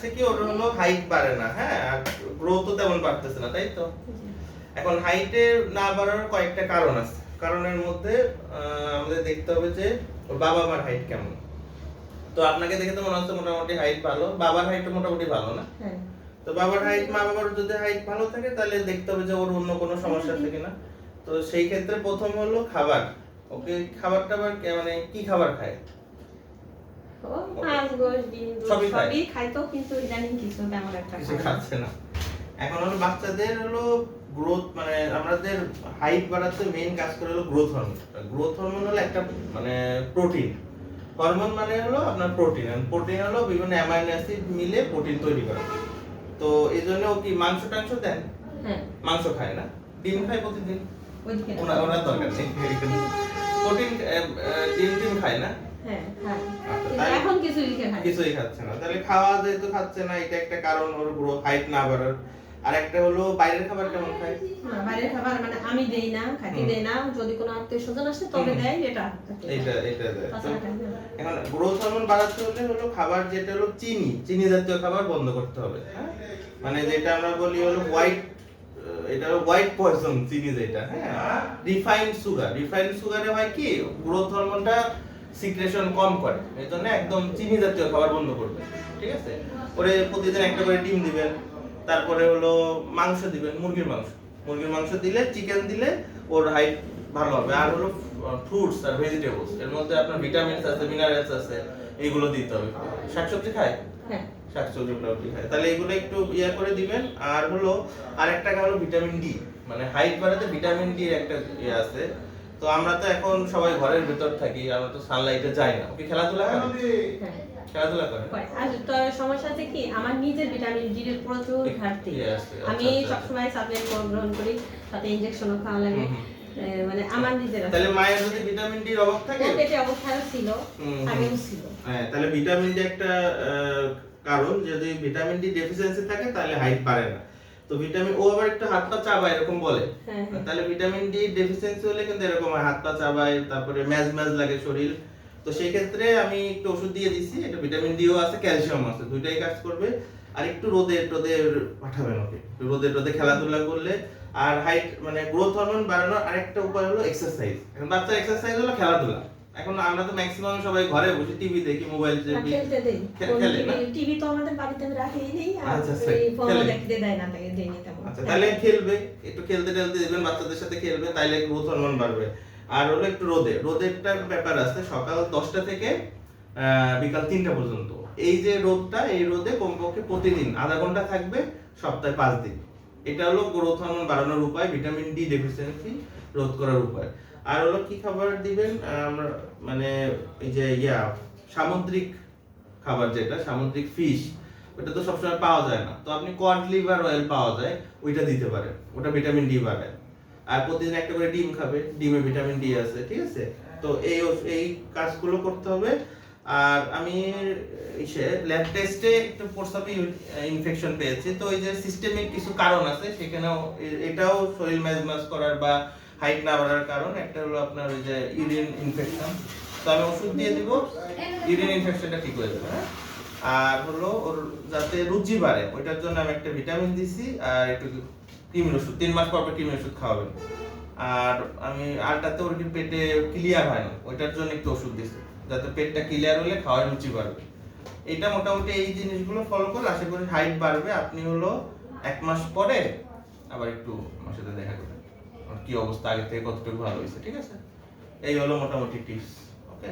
আসছে কি ওর হলো হাইট বাড়ে না, হ্যাঁ, আর গ্রোথও তেমন বাড়তেছে না, তাই তো? এখন হাইটে না বাড়ার কয়েকটা কারণ আছে। কারণের মধ্যে আমাদের দেখতে হবে যে ওর বাবা মার হাইট কেমন। তো আপনাকে দেখে তো মনে হচ্ছে মোটামুটি হাইট ভালো, বাবার হাইটও মোটামুটি ভালো না? হ্যাঁ। তো বাবার হাইট মা বাবার যদি হাইট ভালো থাকে তাহলে দেখতে হবে যে ওর অন্য কোনো সমস্যা আছে কিনা। তো সেই ক্ষেত্রে প্রথম হলো খাবার। ওকে খাবার টাবার মানে কি খাবার খায়? ও মাছ গোশ ডিম দুধ সবই খায়? সবই খাইতো, কিন্তু ইদানিং কিছু তেমন একটা কিছু খাচ্ছে না। এখন হলো বাচ্চাদের হলো গ্রোথ, মানে আমাদের হাইট বাড়াতে মেইন কাজ করে হলো গ্রোথ হরমোন। গ্রোথ হরমোন হলো একটা মানে প্রোটিন হরমোন, মানে হলো আপনার প্রোটিন, আর প্রোটিন হলো বিভিন্ন অ্যামাইনো অ্যাসিড মিলে প্রোটিন তৈরি করে। তো এই জন্য ও কি মাংস টাংস দেন? হ্যাঁ। মাংস খায় না, ডিম খায় প্রতিদিন। ওইদিকে না। ওনার দরকার নেই প্রোটিন। ডিম টিম খায় না? হ্যাঁ হ্যাঁ। আচ্ছা, কিন্তু তাহলে এখন কিছুই খায়। কিছুই খাচ্ছে না, তাহলে খাওয়া যেহেতু খাচ্ছে না এটা একটা কারণ ওর গ্রোথ হাইট না বাড়ার। আর একটা হলো বাইরের খাবার কেমন খায়? না, বাইরের খাবার মানে আমি দেই না, খাইতে দেই না, যদি কোনো আত্মীয়-স্বজন আসে তবে দেয়, এটা এটা দেয়। তো তাছাড়া খাই না। এখন গ্রোথ হরমোন বাড়াতে হলে হলো খাবার যেটা হলো চিনি জাতীয় খাবার বন্ধ করতে হবে, হ্যাঁ, মানে যেটা আমরা বলি হলো হোয়াইট, এটা হলো হোয়াইট পয়জন চিনি যেটা, হ্যাঁ, রিফাইন্ড সুগারে হয় কি গ্রোথ হরমোনটা সিক্রেশন কম করে, এই জন্য একদম চিনি জাতীয় খাবার বন্ধ করবে, ঠিক আছে? ওরে প্রতিদিন একটা করে ডিম দিবেন, তারপরে হলো মাংস দিবেন, মুরগির মাংস দিলে, চিকেন দিলে ওর হাইট ভালো হবে। আর হলো ফ্রুটস আর ভেজিটেবলস, এর মধ্যে আপনার ভিটামিনস আছে, মিনারেলস আছে, এইগুলো দিতে হবে। শাকসবজি খায়? হ্যাঁ। শাকসবজি মোটামুটি খায়, তাহলে এগুলো একটু ইয়া করে দিবেন। আর হলো আরেকটা হলো ভিটামিন ডি, মানে হাইট বাড়াতে ভিটামিন ডি এর একটা ইয়ে আছে। তো আমরা তো এখন সবাই ঘরের ভিতর থাকি, আমরা তো সানলাইটে যাই না। ওকে খেলাধুলা করে? হ্যাঁ। খেলাধুলা করে? আর তো সমস্যা আছে কি, আমার নিজের ভিটামিন ডি এর প্রচুর ঘাটতি। আমি সবসময় সাপ্লিমেন্ট গ্রহণ করি, সাথে ইনজেকশনও খাওয়া লাগে। মানে আমার নিজের আছে। তাহলে মায়ের যদি ভিটামিন ডি এর অভাব থাকে, পেটে অবস্থায় ছিল, আগেও ছিল। হ্যাঁ, তাহলে ভিটামিন ডি একটা কারণ। যদি ভিটামিন ডি ডেফিসিয়েন্সি থাকে তাহলে হাইট বাড়ে না। তো ভিটামিন, ও আবার একটু হাত পা চাবায় এরকম বলে, তাহলে ভিটামিন ডি ডেফিসিয়েন্সি হলে কিন্তু এরকম হাত পা চাবায়, তারপরে ম্যাজ লাগে শরীর। তো সেই ক্ষেত্রে আমি একটু ওষুধ দিয়ে দিছি, এটা ভিটামিন ডিও আছে, ক্যালসিয়াম আছে, দুইটাই কাজ করবে। আর একটু রোদে পাঠাবেন ওকে, রোদে খেলাধুলা করলে। আর হাইট মানে গ্রোথ হরমোন বাড়ানোর আরেকটা উপায় হলো এক্সারসাইজ। এখন বাচ্চার এক্সারসাইজ হলো খেলাধুলা। এখন আমরা তো ম্যাক্সিমাম সবাই ঘরে বসে টিভি দেখি, মোবাইল দেখি, খেলতে দেই। খেলে না? টিভি তো আমাদের বাড়িতে রাখেই নেই, আর আচ্ছা, এই ফোন খেলে। দেখতে দেয় না, তাই দেই না তেমন। আচ্ছা, তাহলে খেলবে, একটু খেলতে দিবেন, বাচ্চাদের সাথে খেলবে, তাইলে গ্রোথ হরমোন বাড়বে। আর হলো একটু রোদেরটা ব্যাপার আছে, সকাল 10টা থেকে বিকাল 3টা পর্যন্ত। এই যে রোদটা, এই রোদে কমপক্ষে প্রতিদিন আধা ঘন্টা থাকবে, সপ্তাহে 5 দিন। এটা হলো গ্রোথ হরমোন বাড়ানোর উপায়, ভিটামিন ডি ডেফিসিয়েন্সি রোধ করার উপায়। আর হলো কি খাবার দিবেন, আমরা মানে এই যে সামুদ্রিক খাবার, যেটা সামুদ্রিক ফিশ, ওটা তো সবসময় পাওয়া যায় না। তো আপনি কড লিভার অয়েল পাওয়া যায়, ওইটা দিতে পারেন, ওটা ভিটামিন ডি বাড়ায়। আর প্রতিদিন একটা করে ডিম খাবে, ডিমে ভিটামিন ডি আছে, ঠিক আছে? তো এই কাজগুলো করতে হবে। আর আমি ল্যাব টেস্টে একটু প্রস্রাবে ইনফেকশন পেয়েছি, তো এই যে সিস্টেমিক কিছু কারণ আছে সেখানেও, এটাও শরীর ম্যাজ করার বা হাইট না বাড়ার কারণ। একটা হলো আপনার ওই যে ইউরিন ইনফেকশন, তো আমি ওষুধ দিয়ে দিব, ইউরিন ইনফেকশনটা ঠিক হয়ে যাবে, হ্যাঁ। আর হলো ওর যাতে রুচি বাড়ে, ওইটার জন্য আমি একটা ভিটামিন দিছি, আর একটু কৃমির ওষুধ, 3 মাস পর কৃমির ওষুধ খাওয়াবেন। আর আমি আরটাতে ওর কি পেটে ক্লিয়ার হয় না, ওইটার জন্য একটু ওষুধ দিছি, যাতে পেটটা ক্লিয়ার হলে খাওয়ার রুচি বাড়বে। এটা মোটামুটি এই জিনিসগুলো ফলো করলে আশা করি হাইট বাড়বে। আপনি হলো 1 মাস পরে আবার একটু আমার সাথে দেখা করবেন, কি অবস্থা আগে থেকে কতটুকু ভালো হয়েছে, ঠিক আছে? এই হলো মোটামুটি টিপস, ওকে?